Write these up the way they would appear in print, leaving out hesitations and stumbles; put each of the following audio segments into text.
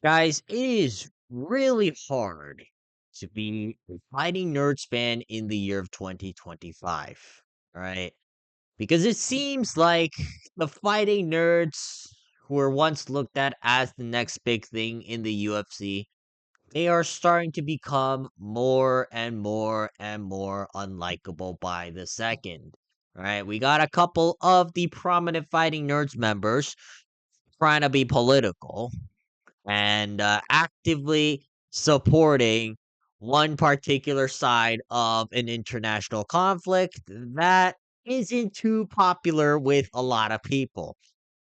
Guys, it is really hard to be a fighting nerds fan in the year of 2025. All right. Because it seems like the fighting nerds who were once looked at as the next big thing in the UFC, they are starting to become more and more and more unlikable by the second. All right. We got a couple of the prominent fighting nerds members trying to be political and actively supporting one particular side of an international conflict that isn't too popular with a lot of people.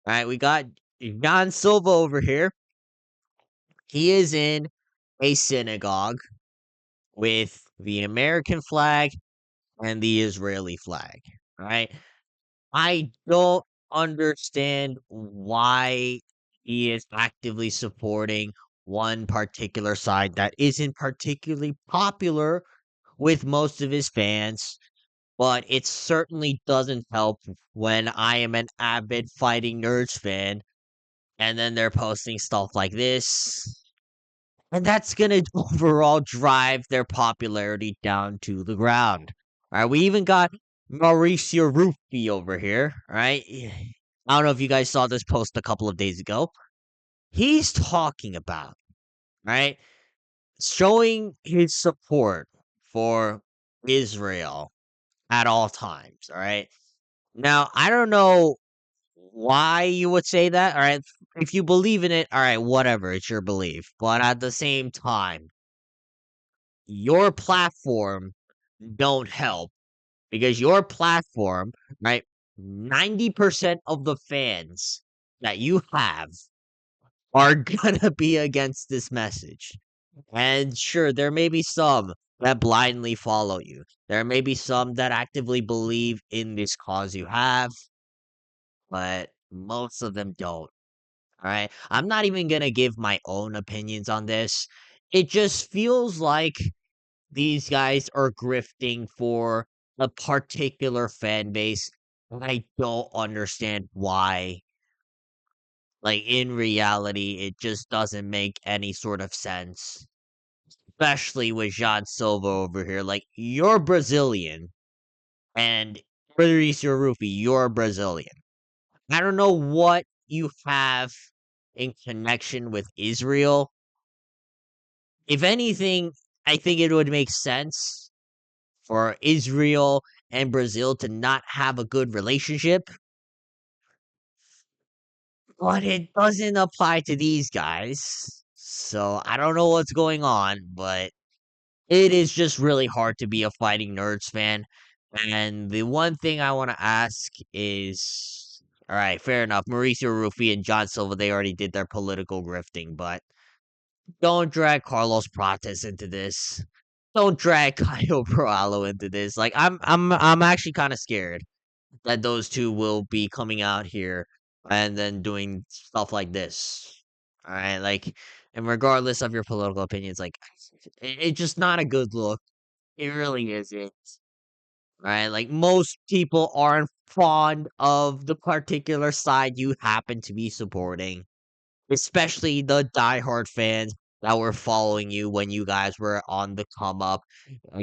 Right? We got Jan Silva over here. He is in a synagogue with the American flag and the Israeli flag. Right? I don't understand why he is actively supporting one particular side that isn't particularly popular with most of his fans, but it certainly doesn't help when I am an avid Fighting Nerds fan and then they're posting stuff like this. And that's gonna overall drive their popularity down to the ground. Alright, we even got Mauricio Rufy over here, right? I don't know if you guys saw this post a couple of days ago. He's talking about, right, showing his support for Israel at all times, all right? Now, I don't know why you would say that, all right? If you believe in it, all right, whatever, it's your belief. But at the same time, your platform don't help because your platform, right? 90% of the fans that you have are gonna be against this message. And sure, there may be some that blindly follow you. There may be some that actively believe in this cause you have, but most of them don't. All right. I'm not even gonna give my own opinions on this. It just feels like these guys are grifting for a particular fan base, and I don't understand why. Like, in reality, it just doesn't make any sort of sense, especially with Jean Silva over here. Like, you're Brazilian, and Mauricio Rufy, you're Brazilian. I don't know what you have in connection with Israel. If anything, I think it would make sense for Israel and Brazil to not have a good relationship, but it doesn't apply to these guys. So I don't know what's going on, but it is just really hard to be a Fighting Nerds fan. And the one thing I want to ask is, all right, fair enough. Mauricio Rufy and John Silva, they already did their political grifting, but don't drag Carlos Prates into this. Don't drag Caio Borralho into this. Like I'm actually kind of scared that those two will be coming out here and then doing stuff like this. All right, like, and regardless of your political opinions, like, it's just not a good look. It really isn't. Right, like most people aren't fond of the particular side you happen to be supporting, especially the diehard fans that were following you when you guys were on the come up,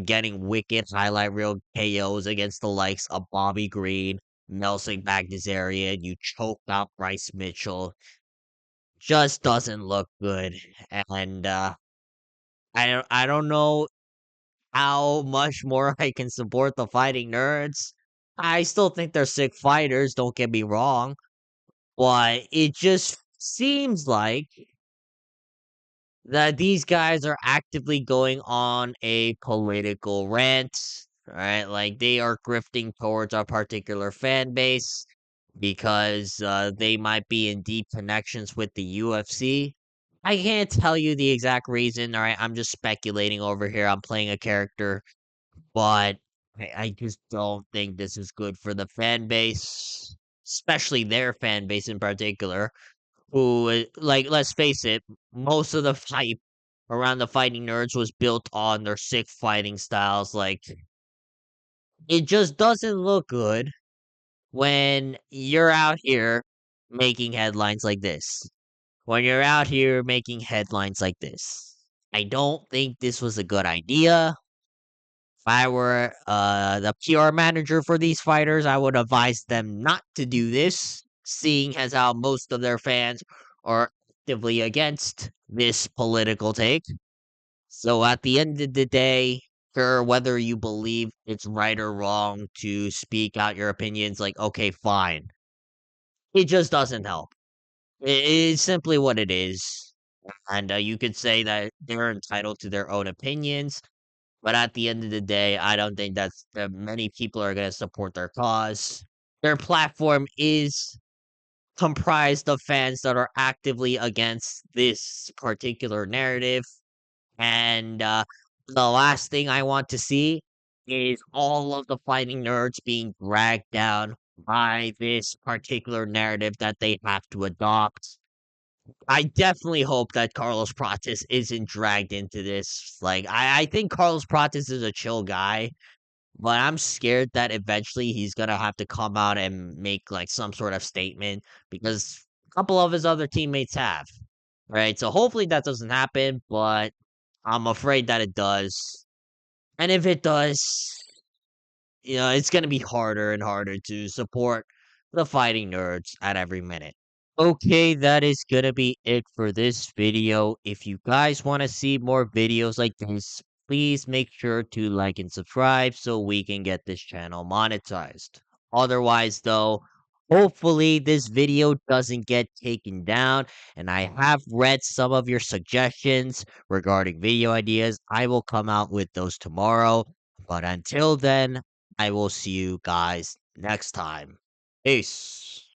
getting wicked highlight reel KOs against the likes of Bobby Green, Nelson Bagdasarian. You choked out Bryce Mitchell. Just doesn't look good, and I don't know how much more I can support the Fighting Nerds. I still think they're sick fighters. Don't get me wrong, but it just seems like that these guys are actively going on a political rant, right? Like they are grifting towards a particular fan base because they might be in deep connections with the UFC. I can't tell you the exact reason. All right, I'm just speculating over here. I'm playing a character, but I just don't think this is good for the fan base, especially their fan base in particular who like let's face it, most of the hype around the Fighting Nerds was built on their sick fighting styles. Like it just doesn't look good when you're out here making headlines like this. when you're out here making headlines like this. I don't think this was a good idea. If I were the PR manager for these fighters, I would advise them not to do this, seeing as how most of their fans are actively against this political take. So at the end of the day, sure, whether you believe it's right or wrong to speak out your opinions, like, okay, fine. It just doesn't help. It's simply what it is. And you could say that they're entitled to their own opinions. But at the end of the day, I don't think that many people are going to support their cause. Their platform is comprised of fans that are actively against this particular narrative. And the last thing I want to see is all of the fighting nerds being dragged down by this particular narrative that they have to adopt. I definitely hope that Carlos Prates isn't dragged into this. Like, I think Carlos Prates is a chill guy, but I'm scared that eventually he's gonna have to come out and make like some sort of statement because a couple of his other teammates have. Right. So hopefully that doesn't happen, but I'm afraid that it does. And if it does, it's gonna be harder and harder to support the fighting nerds at every minute. Okay, that is gonna be it for this video. If you guys want to see more videos like this, please make sure to like and subscribe so we can get this channel monetized. Otherwise, though, hopefully this video doesn't get taken down, and I have read some of your suggestions regarding video ideas. I will come out with those tomorrow. But until then, I will see you guys next time. Peace.